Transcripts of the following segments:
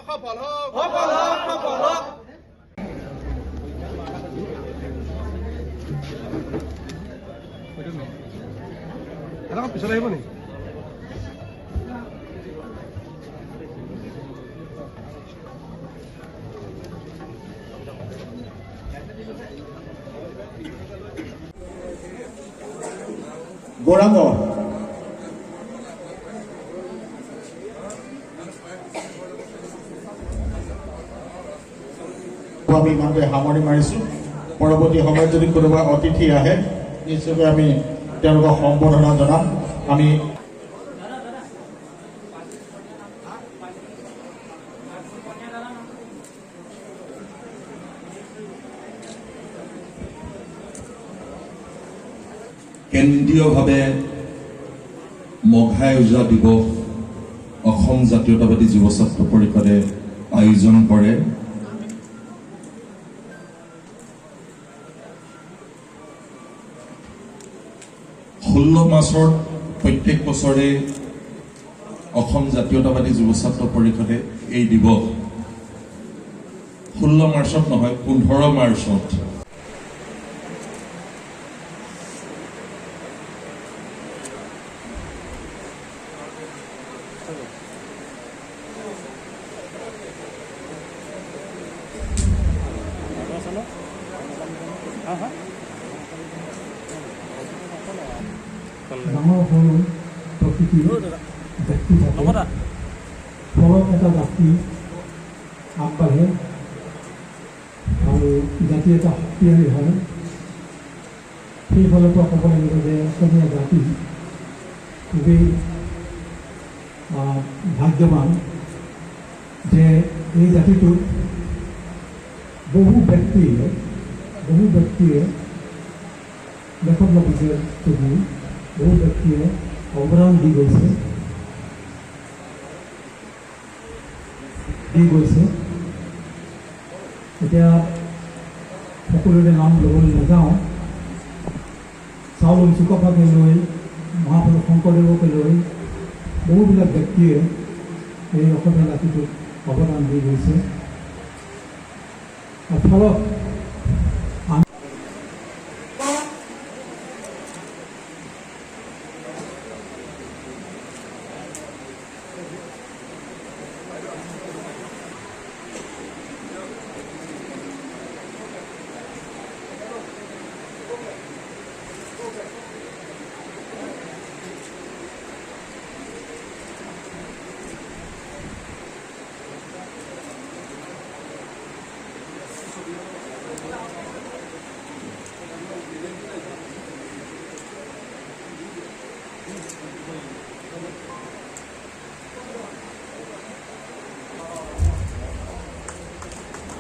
সফল হোক, সফল হোক, সফল হোক। পিছলে আহিব নেকি? গৌৰাঙ্গ আমি ইমানতে সামৰণি মাৰিছোঁ। পৰৱৰ্তী সময়ত যদি কোনোবা অতিথি আহে নিশ্চয়কৈ আমি তেওঁলোকক সম্বৰ্ধনা জনাম। আমি কেন্দ্ৰীয়ভাৱে মঘাই ওজা দিৱস অসম জাতীয়তাবাদী যুৱ ছাত্ৰ পৰিষদে আয়োজন কৰে। মাৰ্চত প্ৰত্যেক বছৰে অসম জাতীয়তাবাদী যুৱ ছাত্ৰ পৰিষদে এই দিৱস 16 মাৰ্চত নহয় 15 মাৰ্চত ডাঙৰ সৰু প্ৰকৃতিৰ ব্যক্তি থাকে, ফলত এটা জাতি আগবাঢ়ে আৰু জাতি এটা শক্তিশালী হয়। সেইফালৰ পৰা ক'ব লাগিব যে অসমীয়া জাতি খুবেই ভাগ্যৱান যে এই জাতিটোত বহু ব্যক্তিয়ে লেখক লভিছে ছবি বহু ব্যক্তিয়ে অৱদান দি গৈছে। এতিয়া সকলোৰে নাম ল'বলৈ নাযাওঁ। চাউলুং চুকাফাকে লৈ মহাপুৰুষ শংকৰদেৱকে লৈ বহুবিলাক ব্যক্তিয়ে এই অসমীয়া জাতিটোক অৱদান দি গৈছে। ফলত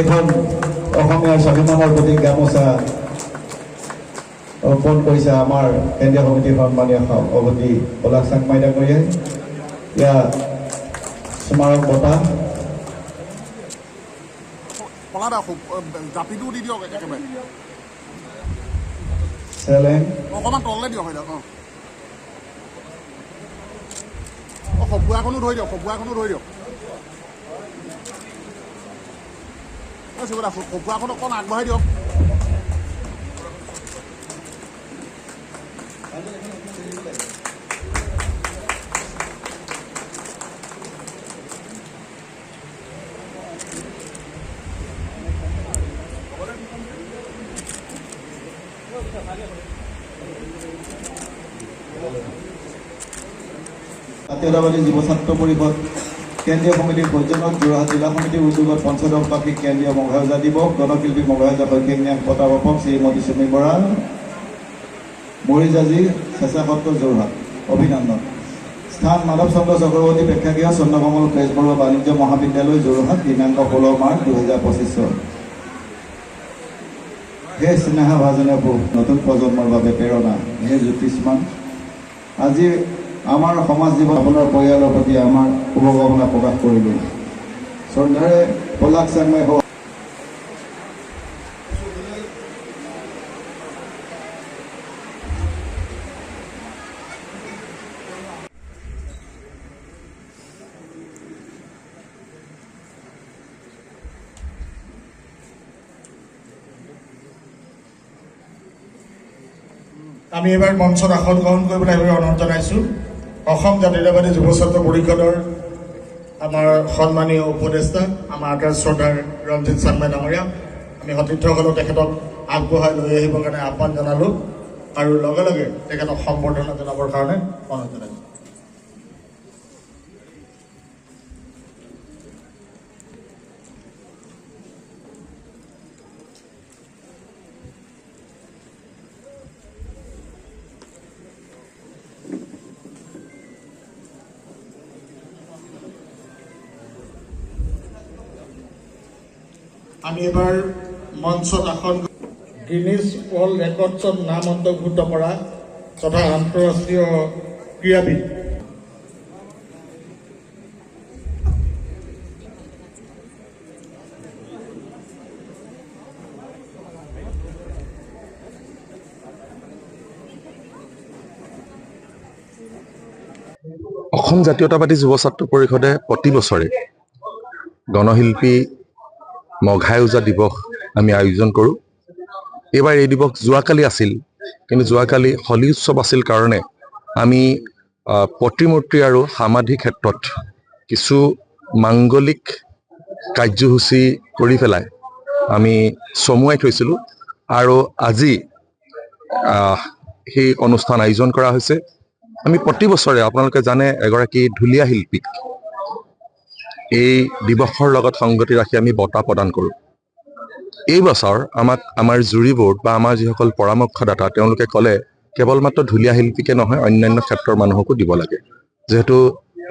এখন অসমীয়াৰ স্বাভিমানৰ প্ৰতি গামোচা অৰ্পণ কৰিছে আমাৰ কেন্দ্ৰীয় সমিতিৰ সন্মানীয় সভাপতি পলাশ চাংমাই ডাঙৰীয়াই। ইয়াৰ স্মাৰক বঁটা চেলেং অকণমান তললে দিয়ক সঁফুৱাখনো ধৰি দিয়ক সঁফুৱাখন অকণ আগবঢ়াই দিয়ক। জাতীয়তাবাদী যুৱ ছাত্ৰ পৰিষদ কেন্দ্ৰীয় সমিতিৰ পৰ্যটন যোৰহাট জিলা সমিতিৰ উদ্যোগত ৫৫ বাৰ্ষিক কেন্দ্ৰীয় মঘাই ওজা দিৱস গণশিল্পী মঘাই ওজা শৈক্ষিক ন্যাস বঁটাপ্ৰাপক শ্ৰীমতী চুমী বৰা মৰিজাজি চেঁচা সত্ৰ যোৰহাট অভিনন্দন। স্থান মাধৱ চন্দ্ৰ চক্ৰৱৰ্তী প্ৰেক্ষাগৃহ চন্দ্ৰকমল বেজবৰুৱা বাণিজ্য মহাবিদ্যালয় যোৰহাট দিনাংক 16 মাৰ্চ 2025। হে স্নেহা ভাজনে নতুন প্ৰজন্মৰ বাবে প্ৰেৰণা, হে জ্যোতিষ্মান। আজি আমাৰ সমাজ জীৱন আপোনাৰ পৰিয়ালৰ প্ৰতি আমাৰ শুভকামনা প্ৰকাশ কৰিলোঁ। শ্ৰদ্ধাৰে পলাশ চাংমাই আমি এবাৰ মঞ্চত আসন গ্ৰহণ কৰিবলৈ অনুৰোধ জনাইছোঁ অসম জাতীয়তাবাদী যুৱ ছাত্ৰ পৰিষদৰ আমাৰ সন্মানীয় উপদেষ্টা আমাৰ আদৰ শ্ৰদ্ধাৰ ৰঞ্জিত চাংমাই ডাঙৰীয়া আমি সতীৰ্থসকলক তেখেতক আগবঢ়াই লৈ আহিবৰ কাৰণে আহ্বান জনালোঁ আৰু লগে লগে তেখেতক সম্বৰ্ধনা জনাবৰ কাৰণে অনুৰোধ জনাইছোঁ। আমি এবাৰ মঞ্চত আসন গিনিজ ৱৰ্ল্ড ৰেকৰ্ডছত নাম অন্তৰ্ভুক্ত কৰা তথা আন্তঃৰাষ্ট্ৰীয় ক্ৰীড়াবিদ অসম জাতীয়তাবাদী যুৱ ছাত্ৰ পৰিষদে প্ৰতি বছৰে গণশিল্পী মঘাই ওজা দিৱস আমি আয়োজন কৰোঁ। এইবাৰ এই দিৱস যোৱাকালি আছিল, কিন্তু যোৱাকালি হোলী উৎসৱ আছিল কাৰণে আমি প্ৰতিমূৰ্তি আৰু সমাধি ক্ষেত্ৰত কিছু মাংগলিক কাৰ্যসূচী কৰি পেলাই আমি চমুৱাই থৈছিলোঁ আৰু আজি সেই অনুষ্ঠান আয়োজন কৰা হৈছে। আমি প্ৰতি বছৰে আপোনালোকে জানে এগৰাকী ঢুলীয়া শিল্পীক এই দিৱসৰ লগত সংগতি ৰাখি আমি বঁটা প্ৰদান কৰোঁ। এই বছৰ আমাক আমাৰ জুৰি বোৰ্ড বা আমাৰ যিসকল পৰামৰ্শদাতা তেওঁলোকে ক'লে কেৱল মাত্ৰ ঢুলীয়া শিল্পীকে নহয় অন্যান্য ক্ষেত্ৰৰ মানুহকো দিব লাগে, যিহেতু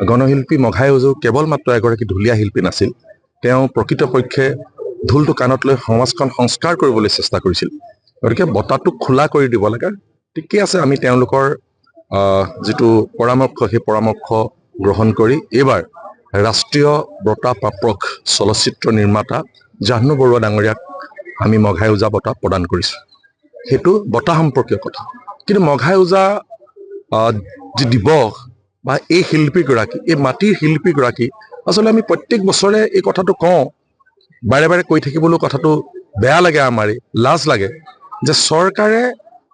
গণশিল্পী মঘাই ওজা কেৱল মাত্ৰ এগৰাকী ঢুলীয়া শিল্পী নাছিল, তেওঁ প্ৰকৃতপক্ষে ঢোলটো কাণত লৈ সমাজখন সংস্কাৰ কৰিবলৈ চেষ্টা কৰিছিল। গতিকে বঁটাটো খোলা কৰি দিব লাগে। ঠিকে আছে, আমি তেওঁলোকৰ যিটো পৰামৰ্শ সেই পৰামৰ্শ গ্ৰহণ কৰি এইবাৰ ৰাষ্ট্ৰীয় বঁটা প্ৰাপক চলচ্চিত্ৰ নিৰ্মাতা জাহ্নু বৰুৱা ডাঙৰীয়াক আমি মঘাই ওজা বঁটা প্ৰদান কৰিছোঁ। সেইটো বঁটা সম্পৰ্কীয় কথা। কিন্তু মঘাই ওজা যি দিৱস বা এই শিল্পীগৰাকী, এই মাটিৰ শিল্পীগৰাকী, আচলতে আমি প্ৰত্যেক বছৰে এই কথাটো কওঁ, বাৰে বাৰে কৈ থাকিবলৈও কথাটো বেয়া লাগে, আমাৰে লাজ লাগে যে চৰকাৰে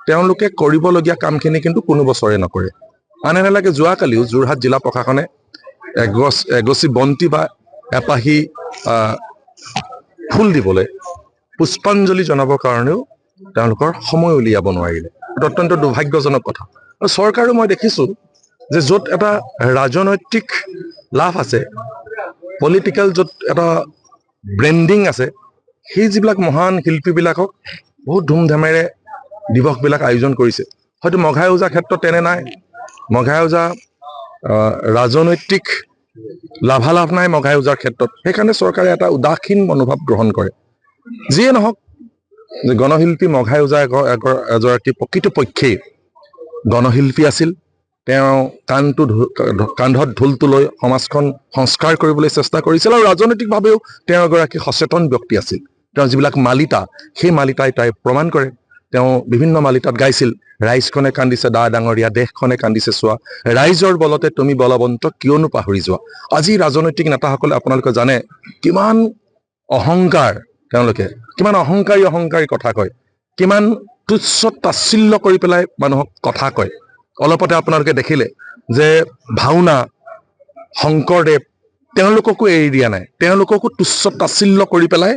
তেওঁলোকে কৰিবলগীয়া কামখিনি কিন্তু কোনো বছৰে নকৰে। আনে নালাগে যোৱাকালিও যোৰহাট জিলা প্ৰশাসনে এগছি বন্তি বা এপাহি ফুল দিবলৈ পুষ্পাঞ্জলি জনাবৰ কাৰণেও তেওঁলোকৰ সময় উলিয়াব নোৱাৰিলে। এইটো অত্যন্ত দুৰ্ভাগ্যজনক কথা। আৰু চৰকাৰো মই দেখিছোঁ যে য'ত এটা ৰাজনৈতিক লাভ আছে, পলিটিকেল য'ত এটা ব্ৰেণ্ডিং আছে, সেই যিবিলাক মহান শিল্পীবিলাকক বহুত ধুমধামেৰে দিৱসবিলাক আয়োজন কৰিছে। হয়তো মঘাই ওজাৰ ক্ষেত্ৰত তেনে নাই, মঘাই ওজা ৰাজনৈতিক লাভালাভ নাই মঘাই ওজাৰ ক্ষেত্ৰত, সেইকাৰণে চৰকাৰে এটা উদাসীন মনোভাৱ গ্ৰহণ কৰে। যিয়ে নহওক, যে গণশিল্পী মঘাই ওজা এগৰাকী প্ৰকৃতপক্ষেই গণশিল্পী আছিল। তেওঁ কান্ধত ঢোলটো লৈ সমাজখন সংস্কাৰ কৰিবলৈ চেষ্টা কৰিছিল আৰু ৰাজনৈতিকভাৱেও তেওঁ এগৰাকী সচেতন ব্যক্তি আছিল। তেওঁ যিবিলাক মালিতা, সেই মালিতাই তাই প্ৰমাণ কৰে। তেওঁ বিভিন্ন মালিতাত গাইছিল, ৰাইজখনে কান্দিছে দা ডাঙৰীয়া, দেশখনে কান্দিছে চোৱা, ৰাইজৰ বলতে তুমি বলৱন্ত কিয়নো পাহৰি যোৱা। আজি ৰাজনৈতিক নেতাসকলে আপোনালোকে জানে কিমান অহংকাৰ, তেওঁলোকে কিমান অহংকাৰী কথা কয়, কিমান তুচ্ছ তাচ্ছিল্য কৰি পেলাই মানুহক কথা কয়। অলপতে আপোনালোকে দেখিলে যে ভাওনা, শংকৰদেৱ, তেওঁলোককো এৰি দিয়া নাই, তেওঁলোককো তুচ্ছ তাচ্ছিল্য কৰি পেলাই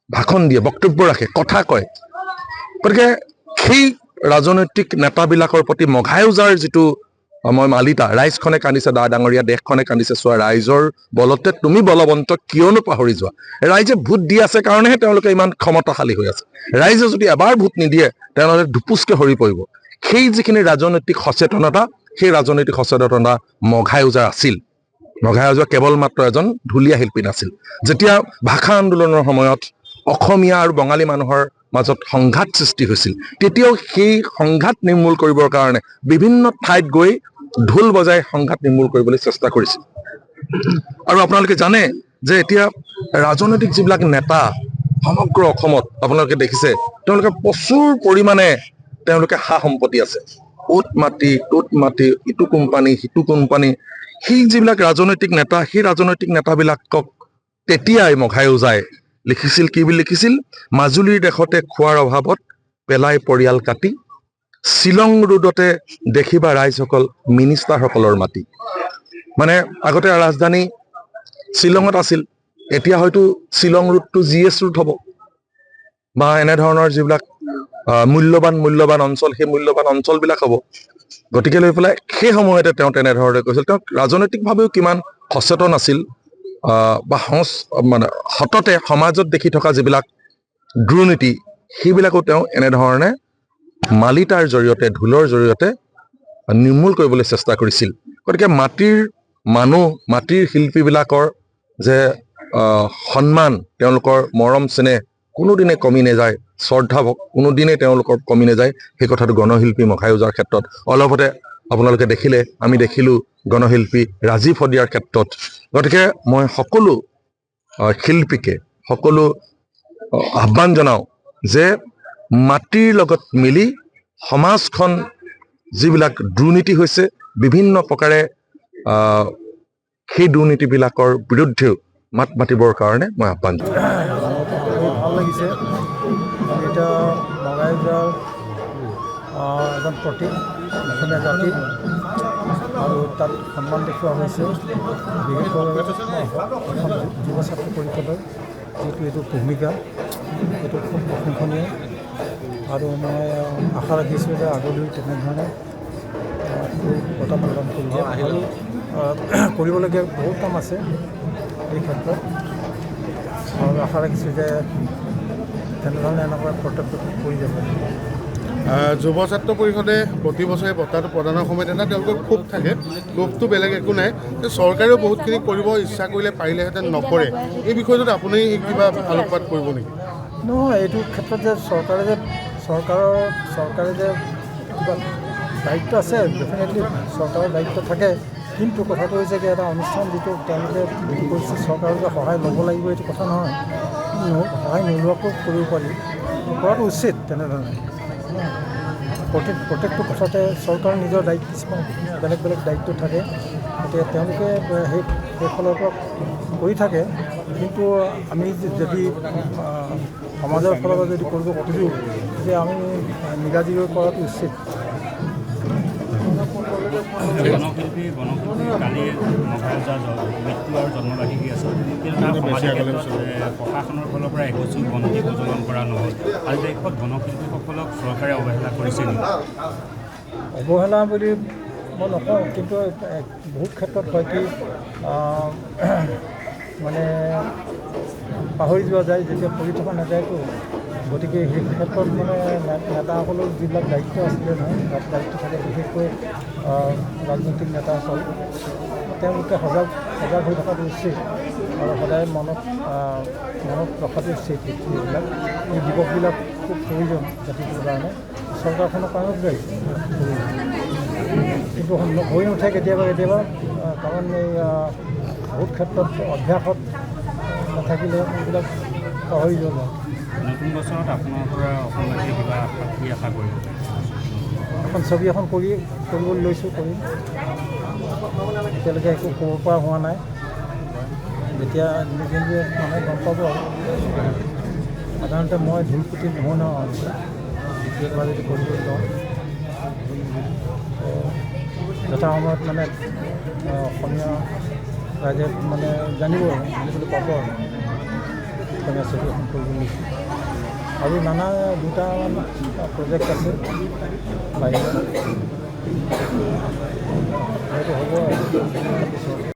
ভাষণ দিয়ে, বক্তব্য ৰাখে, কথা কয়। গতিকে সেই ৰাজনৈতিক নেতাবিলাকৰ প্ৰতি মঘাই ওজাৰ যিটো মই মালিতা, ৰাইজখনে কান্দিছে দা ডাঙৰীয়া, দেশখনে কান্দিছে চোৱা, ৰাইজৰ বলতে তুমি বলৱন্ত কিয়নো পাহৰি যোৱা। ৰাইজে ভোট দি আছে কাৰণেহে তেওঁলোকে ইমান ক্ষমতাশালী হৈ আছে। ৰাইজে যদি এবাৰ ভোট নিদিয়ে তেওঁলোকে দুপুচকে সৰি পৰিব। সেই যিখিনি ৰাজনৈতিক সচেতনতা, সেই ৰাজনৈতিক সচেতনতা মঘাই ওজাৰ আছিল। মঘাই ওজা কেৱল মাত্ৰ এজন ঢুলীয়া শিল্পী নাছিল। যেতিয়া ভাষা আন্দোলনৰ সময়ত অসমীয়া আৰু বঙালী মানুহৰ মাজত সংঘাত সৃষ্টি হৈছিল, তেতিয়াও সেই সংঘাত নিৰ্মূল কৰিবৰ কাৰণে বিভিন্ন ঠাইত গৈ ঢোল বজাই সংঘাত নিৰ্মূল কৰিবলৈ চেষ্টা কৰিছিল। আৰু আপোনালোকে জানে যে এতিয়া ৰাজনৈতিক যিবিলাক নেতা সমগ্ৰ অসমত আপোনালোকে দেখিছে, তেওঁলোকে প্ৰচুৰ পৰিমাণে তেওঁলোকে সা সম্পত্তি আছে, অ'ত মাটি ত'ত মাটি, ইটো কোম্পানী সিটো কোম্পানী। সেই যিবিলাক ৰাজনৈতিক নেতা, সেই ৰাজনৈতিক নেতাবিলাকক তেতিয়াই মঘাই ওজাই লিখিছিল, কি বুলি লিখিছিল, মাজুলীৰ দেশতে খোৱাৰ অভাৱত পেলাই পৰিয়াল কাটি শ্বিলং ৰোডতে দেখিবা ৰাইজসকল মিনিষ্টাৰসকলৰ মাটি মানে আগতে ৰাজধানী শ্বিলঙত আছিল এতিয়া হয়তো শ্বিলং ৰোডটো GS ৰোড হ'ব বা এনেধৰণৰ যিবিলাক মূল্যৱান অঞ্চল সেই মূল্যৱান অঞ্চলবিলাক হ'ব গতিকে লৈ পেলাই সেই সময়তে তেওঁ তেনেধৰণে কৈছিল তেওঁ ৰাজনৈতিকভাৱেও কিমান সচেতন আছিল বা মানে সততে সমাজত দেখি থকা যিবিলাক দুৰ্নীতি সেইবিলাকো তেওঁ এনেধৰণে মালিতাৰ জৰিয়তে ঢোলৰ জৰিয়তে নিৰ্মূল কৰিবলৈ চেষ্টা কৰিছিল গতিকে মাটিৰ মানুহ মাটিৰ শিল্পীবিলাকৰ যে সন্মান তেওঁলোকৰ মৰম চেনেহ কোনোদিনে কমি নাযায় শ্ৰদ্ধা কোনোদিনে তেওঁলোকৰ কমি নাযায় সেই কথাটো গণশিল্পী মখাই ওজাৰ ক্ষেত্ৰত অলপতে আপোনালোকে দেখিলে আমি দেখিলোঁ গণশিল্পী ৰাজীৱ শদিয়াৰ ক্ষেত্ৰত গতিকে মই সকলো শিল্পীকে সকলো আহ্বান জনাওঁ যে মাটিৰ লগত মিলি সমাজখন যিবিলাক দুৰ্নীতি হৈছে বিভিন্ন প্ৰকাৰে সেই দুৰ্নীতিবিলাকৰ বিৰুদ্ধেও মাত মাতিবৰ কাৰণে মই আহ্বান জনাওঁ ভাল লাগিছে এটা মগাইজাৰ এজন প্ৰতীক অসমীয়া জাতি আৰু তাত সন্মান দেখুওৱা হৈছে বিশেষকৈ অসম যুৱ ছাত্ৰ পৰিষদৰ যিটো এইটো ভূমিকা এইটো খুব প্ৰশংসনীয় আৰু মই আশা ৰাখিছোঁ যে আগলৈ তেনেধৰণে বঁটা প্ৰদান কৰিব আৰু কৰিবলগীয়া বহুত কাম আছে এই ক্ষেত্ৰত আৰু আশা ৰাখিছোঁ যে তেনেধৰণে এনেকুৱা কৰ্তব্য কৰি যাব যুৱ ছাত্ৰ পৰিষদে প্ৰতি বছৰে বঁটাটো প্ৰদানৰ সময়ত এটা তেওঁলোকৰ ক্ষোভ থাকে ক্ষোভটো বেলেগ একো নাই যে চৰকাৰেও বহুতখিনি কৰিব ইচ্ছা কৰিলে পাৰিলেহেঁতেন নকৰে এই বিষয়টোত আপুনি কিবা আলোকপাত কৰিব নেকি নহয় এইটো ক্ষেত্ৰত যে চৰকাৰে যে কিবা দায়িত্ব আছে ডেফিনেটলি চৰকাৰৰ দায়িত্ব থাকে কিন্তু কথাটো হৈছে কি এটা অনুষ্ঠান যিটো তেওঁলোকে বিক্ৰী কৰিছে চৰকাৰৰ যে সহায় ল'ব লাগিব এইটো কথা নহয় সহায় নোলোৱাকৈ কৰিব পাৰি কৰাটো উচিত তেনেধৰণে প্ৰত্যেকটো কথাতে চৰকাৰৰ নিজৰ দায়িত্ব কিছুমান বেলেগ দায়িত্ব থাকে গতিকে তেওঁলোকে সেইফালৰ পৰা কৰি থাকে কিন্তু আমি যদি সমাজৰ ফালৰ পৰা যদি কৰিব খোজোঁ তেতিয়া আমি নিগাজিকৈ কৰাটো উচিত গণশিল্পী কালি মহাৰাজাৰ মৃত্যু আৰু জন্মবাৰ্ষিকী আছে কিন্তু তাৰ সমাজৰ ক্ষেত্ৰত প্ৰশাসনৰ ফালৰ পৰা একোচো বন্তি প্ৰজ্বলন কৰা নহ'ল আৰু দেশত গণশিল্পীসকলক চৰকাৰে অৱহেলা কৰিছে নেকি অৱহেলা বুলি মই নকওঁ কিন্তু বহুত ক্ষেত্ৰত হয় কি মানে পাহৰি যোৱা যায় যেতিয়া পঢ়ি থকা নাযায়তো গতিকে সেই ক্ষেত্ৰত মানে নেতাসকলৰ যিবিলাক দায়িত্ব আছিলে নহয় তাত দায়িত্ব থাকে বিশেষকৈ ৰাজনৈতিক নেতাসকল তেওঁলোকে সজাগ হৈ থকাটো উচিত আৰু সদায় মনত ৰখাটো উচিত এইবিলাক এই দিৱসবিলাক খুব প্ৰয়োজন জাতিটোৰ কাৰণে চৰকাৰখনৰ কাৰণেও প্ৰয়োজন কিন্তু হৈ নুঠে কেতিয়াবা কাৰণ এই বহুত ক্ষেত্ৰত অভ্যাসত নাথাকিলে এইবিলাক পাহৰি যোৱা যায় নতুন বছৰত আপোনাৰ পৰা অসমবাসীয়ে কিবা কি আশা কৰিব এখন ছবি এখন কৰিবলৈ লৈছোঁ কৰিম এতিয়ালৈকে একো ক'ব পৰা হোৱা নাই যেতিয়া নিজে মানুহে গম পাব আৰু সাধাৰণতে মই ঢোলপুতি নুশুনাও আৰু কেতিয়াবা যদি কৰিবলৈ যাওঁ যথা সময়ত মানে অসমীয়া ৰাইজে মানে জানিবলৈ পাব আৰু অসমীয়া ছবি এখন কৰিব লৈছোঁ আৰু নানা দুটামান প্ৰজেক্ট আছে বাহিৰত সেইটো হ'ব আৰু